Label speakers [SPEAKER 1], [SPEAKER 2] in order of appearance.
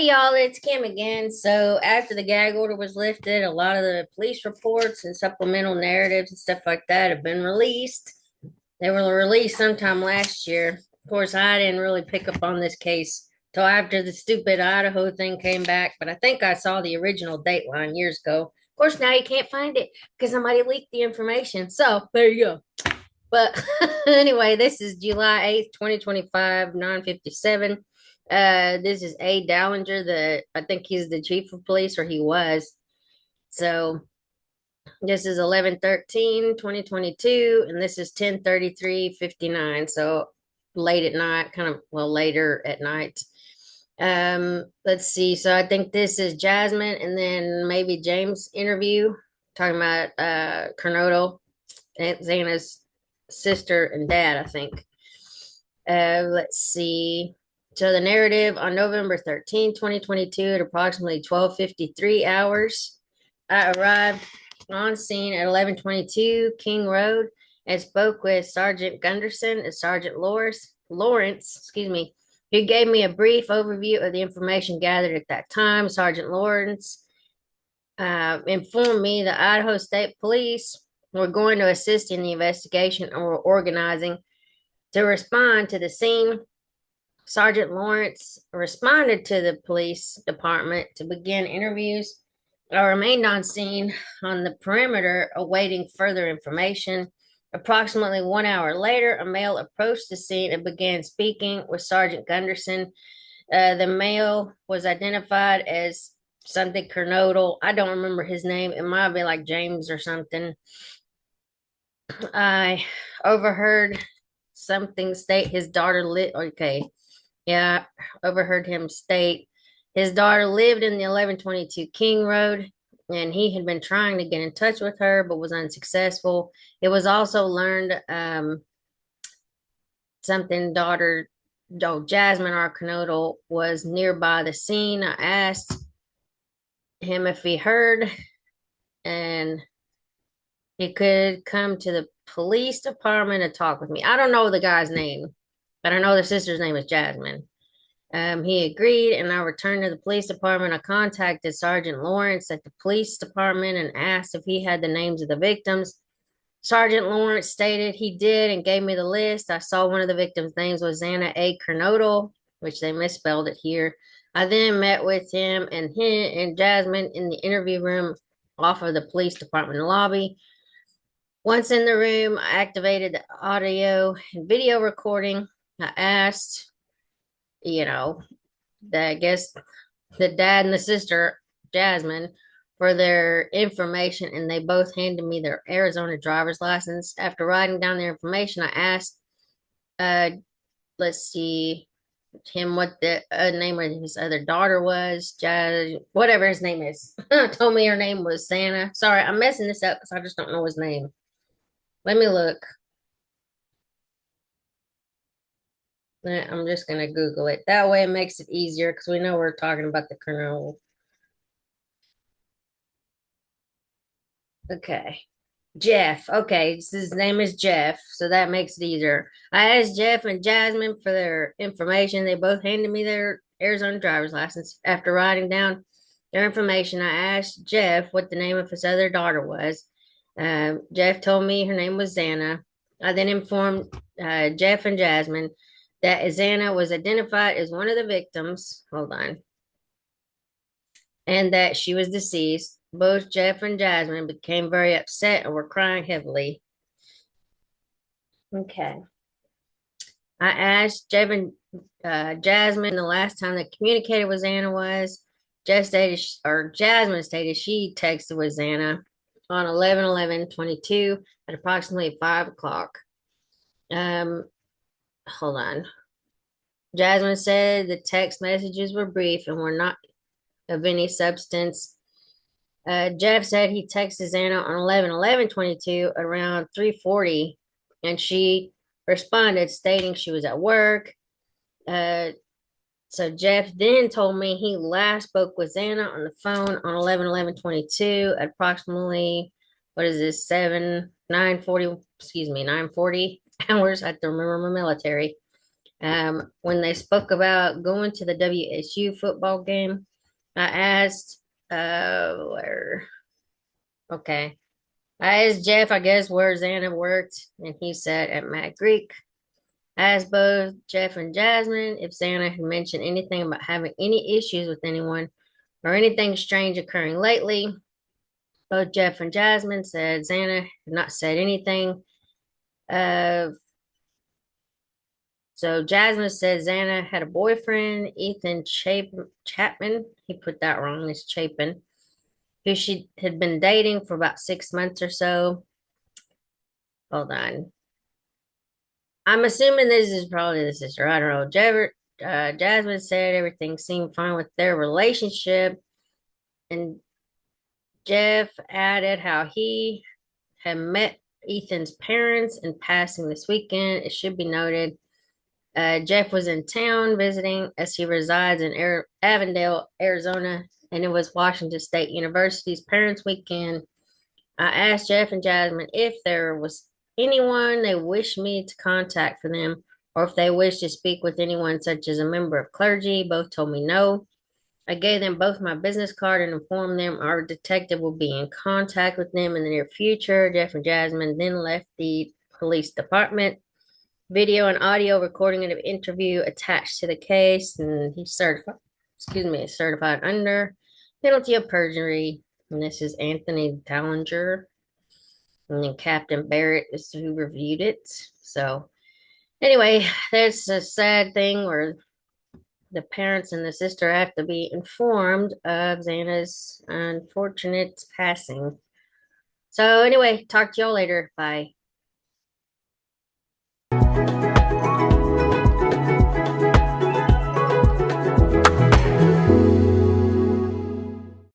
[SPEAKER 1] y'all, it's Kim again. So after the gag order was lifted, a lot of the police reports and supplemental narratives and stuff like that have been released. They were released sometime last year. Of course, I didn't really pick up on this case till after the stupid Idaho thing came back, but I think I saw the original Dateline years ago. Of course, now you can't find it because somebody leaked the information. So there you go. But anyway, this is July 8th, 2025, 9:57. This is A. Dallinger, I think he's the chief of police, or he was. So this is 11/13/2022, and this is 10:33:59. So late at night, kind of, well, later at night. Let's see. So I think this is Jazzmin, and then maybe James' interview talking about Kernodle, Aunt Xana's sister and dad, I think. Let's see. So the narrative on November 13th, 2022, at approximately 12:53 hours, I arrived on scene at 11:22 King Road and spoke with Sergeant Gunderson and Sergeant Lawrence, who gave me a brief overview of the information gathered at that time. Sergeant Lawrence informed me the Idaho State Police were going to assist in the investigation and were organizing to respond to the scene. Sergeant Lawrence responded to the police department to begin interviews. I remained on scene on the perimeter awaiting further information. Approximately 1 hour later, a male approached the scene and began speaking with Sergeant Gunderson. The male was identified as something Kernodle. I don't remember his name. It might be like James or something. I overheard something state his daughter overheard him state his daughter lived in the 1122 King Road, and he had been trying to get in touch with her but was unsuccessful. It was also learned something Jazzmin, our Kernodle, was nearby the scene. I asked him if he heard, and he could come to the police department and talk with me. I don't know the guy's name, but I know the sister's name is Jazzmin. He agreed, and I returned to the police department. I contacted Sergeant Lawrence at the police department and asked if he had the names of the victims. Sergeant Lawrence stated he did and gave me the list. I saw one of the victims' names was Xana A. Kernodle, which they misspelled it here. I then met with him and Jazzmin in the interview room off of the police department lobby. Once in the room, I activated the audio and video recording. I asked, I guess the dad and the sister, Jazzmin, for their information, and they both handed me their Arizona driver's license. After writing down their information, I asked, let's see, him what the name of his other daughter was, whatever his name is. Told me her name was Xana. Sorry, I'm messing this up because I just don't know his name. Let me look. I'm just going to Google it. That way it makes it easier because we know we're talking about the kernel. Okay. Jeff. Okay. His name is Jeff. So that makes it easier. I asked Jeff and Jazzmin for their information. They both handed me their Arizona driver's license. After writing down their information, I asked Jeff what the name of his other daughter was. Jeff told me her name was Xana. I then informed Jeff and Jazzmin that Xana was identified as one of the victims. Hold on. And that she was deceased. Both Jeff and Jazzmin became very upset and were crying heavily. Okay. I asked Jeff and Jazzmin the last time they communicated with Xana was. Jazzmin stated she texted with Xana on 11/11/22 at approximately 5 o'clock. Hold on. Jazzmin said the text messages were brief and were not of any substance. Jeff said he texted Xana on 11/11/22 around 3:40, and she responded stating she was at work. So Jeff then told me he last spoke with Xana on the phone on 11/11/22 at approximately, 9:40 hours. I have to remember my military. When they spoke about going to the WSU football game, I asked, where, okay. I asked Jeff, I guess, where Xana worked, and he said at Matt Greek. I asked both Jeff and Jazzmin if Xana had mentioned anything about having any issues with anyone or anything strange occurring lately. Both Jeff and Jazzmin said Xana had not said anything. Uh, so Jazzmin said Xana had a boyfriend, Ethan Chapman. He put that wrong. It's Chapin, who she had been dating for about 6 months or so. Hold on. I'm assuming this is probably the sister. I don't know. Jazzmin said everything seemed fine with their relationship, and Jeff added how he had met Ethan's parents in passing this weekend. It should be noted, Jeff was in town visiting as he resides in Avondale, Arizona, and it was Washington State University's Parents Weekend. I asked Jeff and Jazzmin if there was anyone they wished me to contact for them or if they wished to speak with anyone such as a member of clergy. Both told me no. I gave them both my business card and informed them our detective will be in contact with them in the near future. Jeff and Jazzmin then left the police department. Video and audio recording of an interview attached to the case, and he's certified under penalty of perjury. And this is Anthony Tallinger, and then Captain Barrett is who reviewed it. So anyway, there's a sad thing where the parents and the sister have to be informed of Xana's unfortunate passing. So anyway, talk to y'all later. Bye.